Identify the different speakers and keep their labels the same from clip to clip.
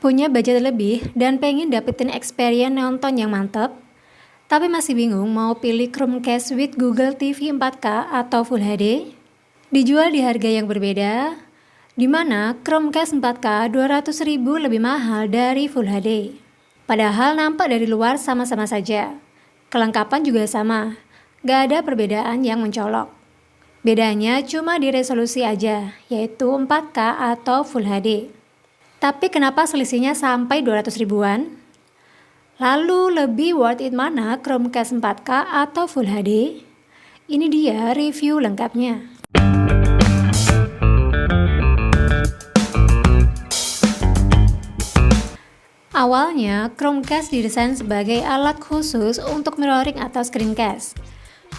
Speaker 1: Punya budget lebih dan pengen dapetin experience nonton yang mantep, tapi masih bingung mau pilih Chromecast with Google TV 4K atau Full HD? Dijual di harga yang berbeda, di mana Chromecast 4K 200.000 lebih mahal dari Full HD. Padahal nampak dari luar sama-sama saja. Kelengkapan juga sama, gak ada perbedaan yang mencolok. Bedanya cuma di resolusi aja, yaitu 4K atau Full HD. Tapi kenapa selisihnya sampai 200 ribuan? Lalu lebih worth it mana Chromecast 4K atau Full HD? Ini dia review lengkapnya. Awalnya, Chromecast didesain sebagai alat khusus untuk mirroring atau screencast.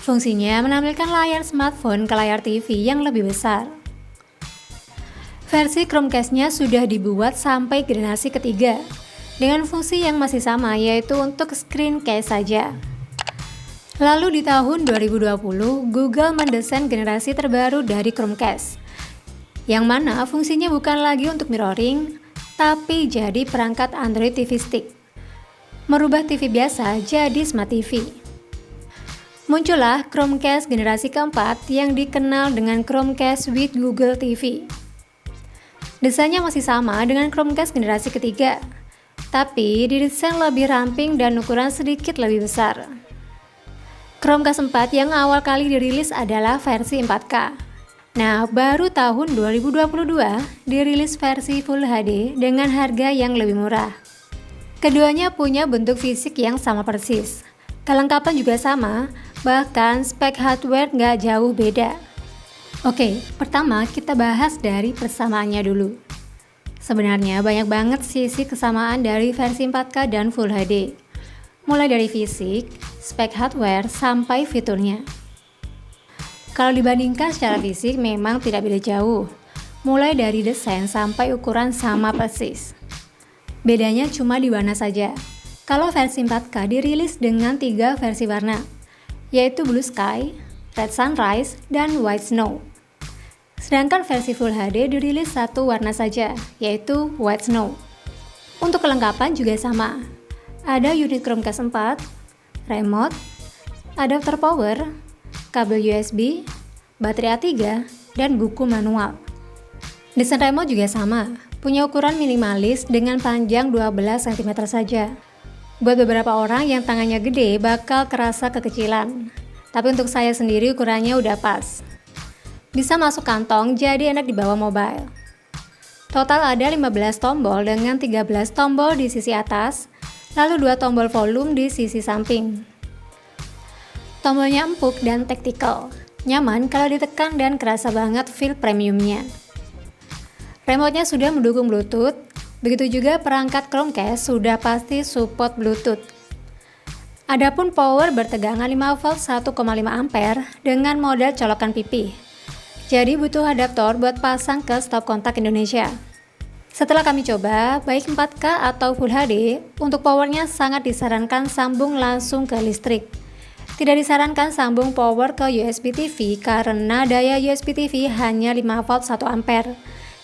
Speaker 1: Fungsinya menampilkan layar smartphone ke layar TV yang lebih besar. Versi Chromecast-nya sudah dibuat sampai generasi ketiga, dengan fungsi yang masih sama, yaitu untuk screencast saja. Lalu di tahun 2020, Google mendesain generasi terbaru dari Chromecast, yang mana fungsinya bukan lagi untuk mirroring, tapi jadi perangkat Android TV Stick, merubah TV biasa jadi Smart TV. Muncullah Chromecast generasi keempat yang dikenal dengan Chromecast with Google TV. Desainnya masih sama dengan Chromecast generasi ketiga, tapi didesain lebih ramping dan ukuran sedikit lebih besar. Chromecast 4 yang awal kali dirilis adalah versi 4K. Nah, baru tahun 2022 dirilis versi Full HD dengan harga yang lebih murah. Keduanya punya bentuk fisik yang sama persis. Kelengkapan juga sama, bahkan spek hardware nggak jauh beda. Oke, pertama kita bahas dari persamaannya dulu. Sebenarnya banyak banget sisi kesamaan dari versi 4K dan Full HD. Mulai dari fisik, spek hardware, sampai fiturnya. Kalau dibandingkan secara fisik memang tidak beda jauh. Mulai dari desain sampai ukuran sama persis. Bedanya cuma di warna saja. Kalau versi 4K dirilis dengan 3 versi warna, yaitu Blue Sky, Red Sunrise, dan White Snow. Sedangkan versi Full HD dirilis satu warna saja, yaitu White Snow. Untuk kelengkapan juga sama. Ada unit Chromecast 4, remote, adapter power, kabel USB, baterai A3, dan buku manual. Desain remote juga sama, punya ukuran minimalis dengan panjang 12 cm saja. Buat beberapa orang yang tangannya gede bakal kerasa kekecilan, tapi untuk saya sendiri ukurannya udah pas. Bisa masuk kantong, jadi enak dibawa mobile. Total ada 15 tombol dengan 13 tombol di sisi atas, lalu 2 tombol volume di sisi samping. Tombolnya empuk dan tactical, nyaman kalau ditekan dan kerasa banget feel premiumnya. Remote-nya sudah mendukung Bluetooth, begitu juga perangkat Chromecast sudah pasti support Bluetooth. Adapun power bertegangan 5 volt 1,5 ampere dengan model colokan pipih. Jadi butuh adaptor buat pasang ke stop kontak Indonesia. Setelah kami coba, baik 4K atau Full HD, untuk powernya sangat disarankan sambung langsung ke listrik. Tidak disarankan sambung power ke USB TV karena daya USB TV hanya 5 volt 1 ampere,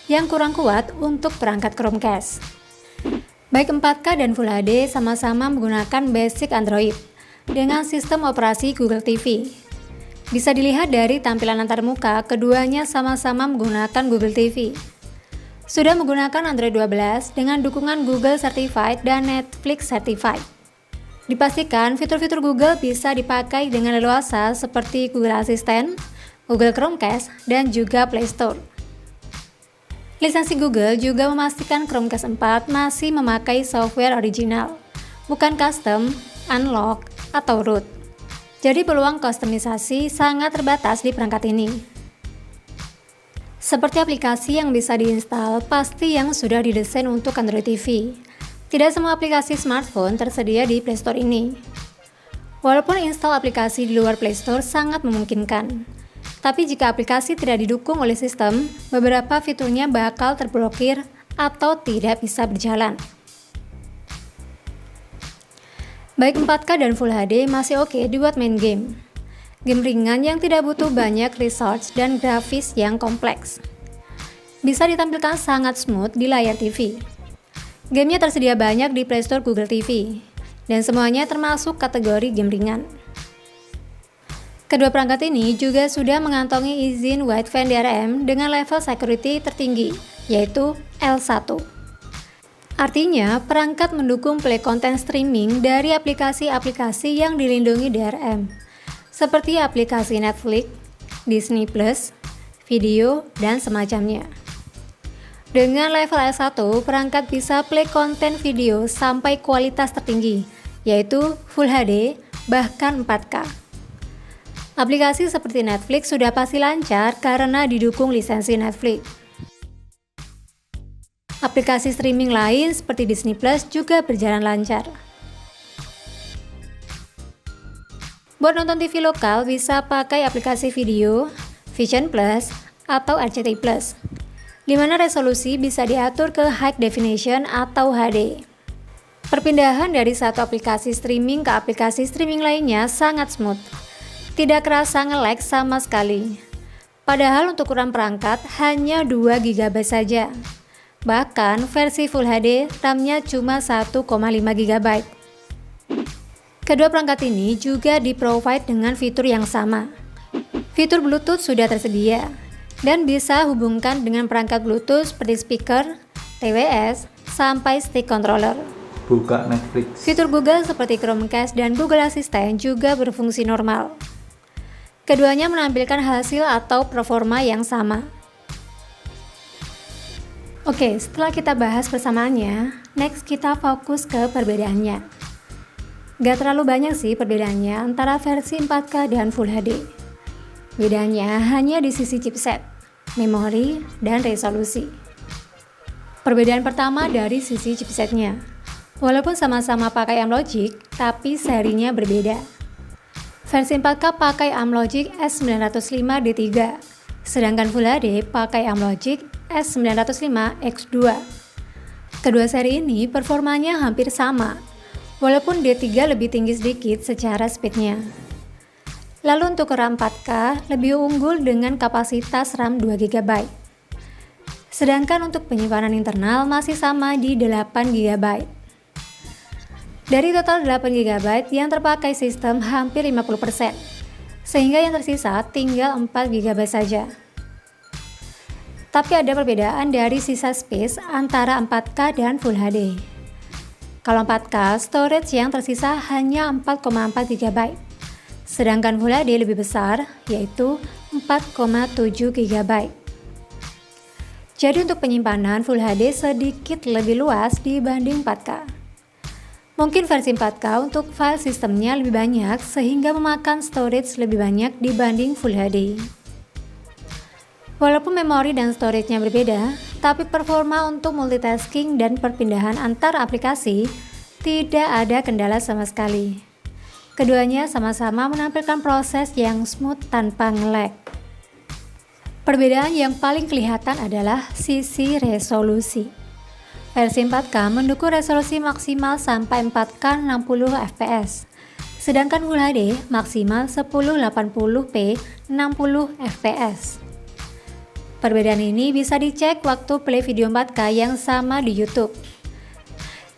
Speaker 1: yang kurang kuat untuk perangkat Chromecast. Baik 4K dan Full HD sama-sama menggunakan basic Android dengan sistem operasi Google TV. Bisa dilihat dari tampilan antarmuka, keduanya sama-sama menggunakan Google TV. Sudah menggunakan Android 12 dengan dukungan Google Certified dan Netflix Certified. Dipastikan fitur-fitur Google bisa dipakai dengan leluasa seperti Google Assistant, Google Chromecast, dan juga Play Store. Lisensi Google juga memastikan Chromecast 4 masih memakai software original, bukan custom, unlock, atau root. Jadi peluang kustomisasi sangat terbatas di perangkat ini. Seperti aplikasi yang bisa diinstal, pasti yang sudah didesain untuk Android TV. Tidak semua aplikasi smartphone tersedia di Play Store ini. Walaupun install aplikasi di luar Play Store sangat memungkinkan, tapi jika aplikasi tidak didukung oleh sistem, beberapa fiturnya bakal terblokir atau tidak bisa berjalan. Baik 4K dan Full HD masih oke dibuat main game. Game ringan yang tidak butuh banyak resource dan grafis yang kompleks. Bisa ditampilkan sangat smooth di layar TV. Gamenya tersedia banyak di Play Store Google TV, dan semuanya termasuk kategori game ringan. Kedua perangkat ini juga sudah mengantongi izin Widevine DRM dengan level security tertinggi, yaitu L1. Artinya, perangkat mendukung play content streaming dari aplikasi-aplikasi yang dilindungi DRM, seperti aplikasi Netflix, Disney+, video, dan semacamnya. Dengan level S1, perangkat bisa play konten video sampai kualitas tertinggi, yaitu Full HD, bahkan 4K. Aplikasi seperti Netflix sudah pasti lancar karena didukung lisensi Netflix. Aplikasi streaming lain seperti Disney Plus juga berjalan lancar. Buat nonton TV lokal bisa pakai aplikasi video, Vision Plus, atau RCTI Plus, di mana resolusi bisa diatur ke High Definition atau HD. Perpindahan dari satu aplikasi streaming ke aplikasi streaming lainnya sangat smooth. Tidak kerasa nge-lag sama sekali. Padahal untuk ukuran perangkat hanya 2 GB saja. Bahkan versi Full HD RAM-nya cuma 1,5 GB. Kedua perangkat ini juga di-provide dengan fitur yang sama. Fitur Bluetooth sudah tersedia dan bisa hubungkan dengan perangkat Bluetooth seperti speaker, TWS, sampai stick controller.
Speaker 2: Buka Netflix.
Speaker 1: Fitur Google seperti Chromecast dan Google Assistant juga berfungsi normal. Keduanya menampilkan hasil atau performa yang sama. Oke, setelah kita bahas persamaannya, next kita fokus ke perbedaannya. Gak terlalu banyak sih perbedaannya antara versi 4K dan Full HD. Bedanya hanya di sisi chipset, memori, dan resolusi. Perbedaan pertama dari sisi chipsetnya. Walaupun sama-sama pakai Amlogic, tapi serinya berbeda. Versi 4K pakai Amlogic S905D3, sedangkan Full HD pakai Amlogic S905X2. Kedua seri ini performanya hampir sama, walaupun D3 lebih tinggi sedikit secara speednya. Lalu untuk RAM 4K lebih unggul dengan kapasitas RAM 2 GB. Sedangkan untuk penyimpanan internal masih sama di 8 GB. Dari total 8 GB yang terpakai sistem hampir 50%, sehingga yang tersisa tinggal 4 GB saja. Tapi ada perbedaan dari sisa space antara 4K dan Full HD. Kalau 4K, storage yang tersisa hanya 4,4 GB. Sedangkan Full HD lebih besar, yaitu 4,7 GB. Jadi untuk penyimpanan Full HD sedikit lebih luas dibanding 4K. Mungkin versi 4K untuk file sistemnya lebih banyak sehingga memakan storage lebih banyak dibanding Full HD. Walaupun memori dan storage-nya berbeda, tapi performa untuk multitasking dan perpindahan antar aplikasi tidak ada kendala sama sekali. Keduanya sama-sama menampilkan proses yang smooth tanpa nge-lag. Perbedaan yang paling kelihatan adalah sisi resolusi. Versi 4K mendukung resolusi maksimal sampai 4K 60 fps, sedangkan Full HD maksimal 1080p 60 fps. Perbedaan ini bisa dicek waktu play video 4K yang sama di YouTube.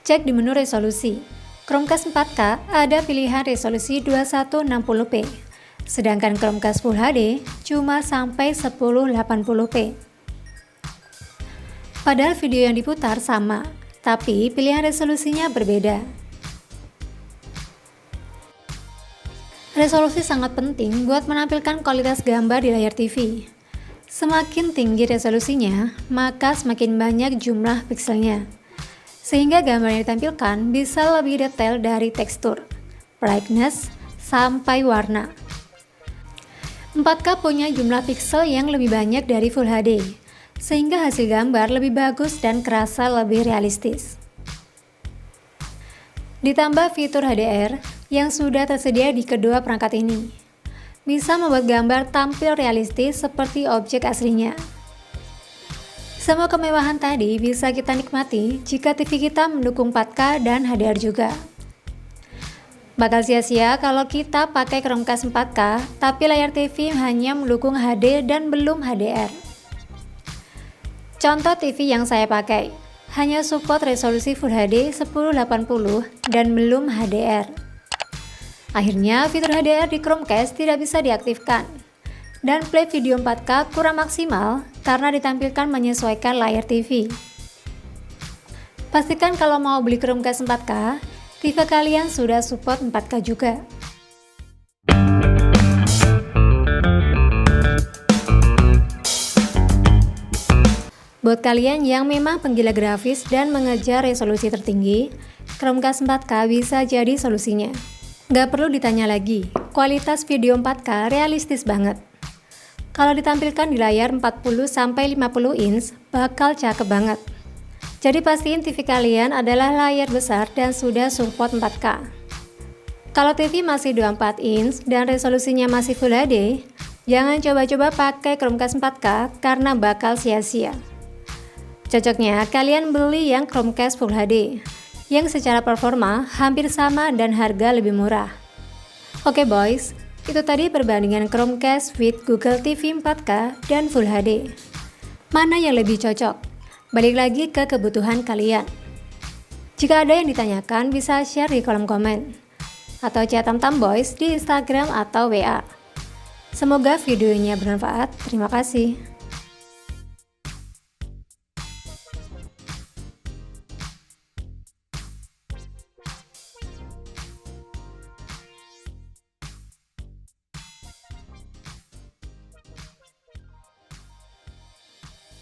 Speaker 1: Cek di menu resolusi. Chromecast 4K ada pilihan resolusi 2160p, sedangkan Chromecast Full HD cuma sampai 1080p. Padahal video yang diputar sama, tapi pilihan resolusinya berbeda. Resolusi sangat penting buat menampilkan kualitas gambar di layar TV. Semakin tinggi resolusinya, maka semakin banyak jumlah pikselnya. Sehingga gambar yang ditampilkan bisa lebih detail dari tekstur, brightness, sampai warna. 4K punya jumlah piksel yang lebih banyak dari Full HD, sehingga hasil gambar lebih bagus dan kerasa lebih realistis. Ditambah fitur HDR yang sudah tersedia di kedua perangkat ini, bisa membuat gambar tampil realistis seperti objek aslinya. Semua kemewahan tadi bisa kita nikmati jika TV kita mendukung 4K dan HDR juga. Bakal sia-sia kalau kita pakai Chromecast 4K, tapi layar TV hanya mendukung HD dan belum HDR. Contoh TV yang saya pakai, hanya support resolusi Full HD 1080 dan belum HDR. Akhirnya fitur HDR di Chromecast tidak bisa diaktifkan. Dan play video 4K kurang maksimal karena ditampilkan menyesuaikan layar TV. Pastikan kalau mau beli Chromecast 4K, TV kalian sudah support 4K juga. Buat kalian yang memang penggila grafis dan mengejar resolusi tertinggi, Chromecast 4K bisa jadi solusinya. Gak perlu ditanya lagi, kualitas video 4K realistis banget. Kalau ditampilkan di layar 40-50 inch, bakal cakep banget. Jadi pastiin TV kalian adalah layar besar dan sudah support 4K. Kalau TV masih 24 inch dan resolusinya masih Full HD, jangan coba-coba pakai Chromecast 4K karena bakal sia-sia. Cocoknya kalian beli yang Chromecast Full HD, yang secara performa hampir sama dan harga lebih murah. Oke boys, itu tadi perbandingan Chromecast with Google TV 4K dan Full HD. Mana yang lebih cocok? Balik lagi ke kebutuhan kalian. Jika ada yang ditanyakan bisa share di kolom komen, atau chat Tamtam Boys di Instagram atau WA. Semoga videonya bermanfaat. Terima kasih.